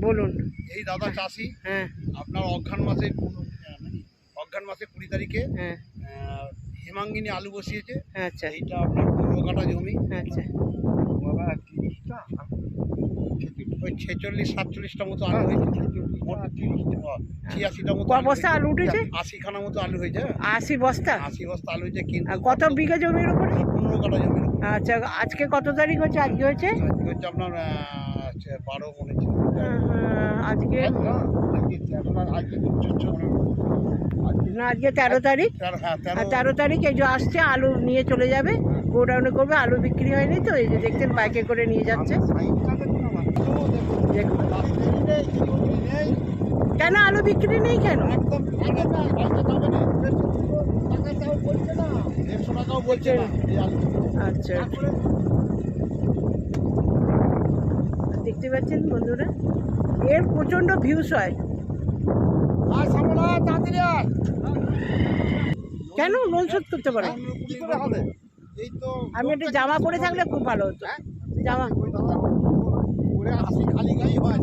বলুন। এই দাদা চাষি, হ্যাঁ আপনার অঘ্রাণ মাসে 20 তারিখে হ্যাঁ হেমাঙ্গিনী আলু বসিয়েছে। আচ্ছা এইটা আপনার 15 কাঠা জমি, আচ্ছা ওই 46-47টা মতো আলু হয়েছে, মোট 86টা মতো ক আলু বস্তা আলু উঠেছে? 80খানা মতো আলু হয়েছে। 80 বস্তা? 80 বস্তা আলু হয়েছে, কিন্তু আর কত বিঘা জমির উপরে? 15 কাঠা জমির উপর। আচ্ছা, আজকে কত তারিখ হচ্ছে? আজকে হচ্ছে আজকে হচ্ছে আপনার 12 মনে হচ্ছে। আজকে না, আজকে 13 তারিখ। হ্যাঁ, আর 13 তারিখ এই যে আসছে, আলু নিয়ে চলে যাবে, গোডাউনে করবে। আলু বিক্রি হয়নি তো, এই যে দেখছেন বাইকে করে নিয়ে যাচ্ছে। দেখুন কেন আলু বিক্রি নেই কেন? একদম 150 টাকাও বলছে না এই আলু। আচ্ছা, দেখতে পাচ্ছেন বন্ধুরা, এর প্রচন্ড ভিউস হয়। কেন লোন শোধ করতে পারে? এই তো আমি একটা জামা পরে থাকলে খুব ভালো হতো। জামা খালি গাই হয়।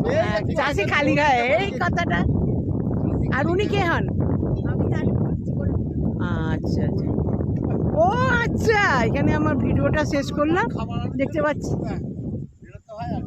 চাষি খালি গায়ে, এই কথাটা। আর উনি কে হন? আচ্ছা আচ্ছা, ও আচ্ছা, এখানে আমার ভিডিওটা শেষ করলাম, দেখতে পাচ্ছি। বেরোতে হয় আর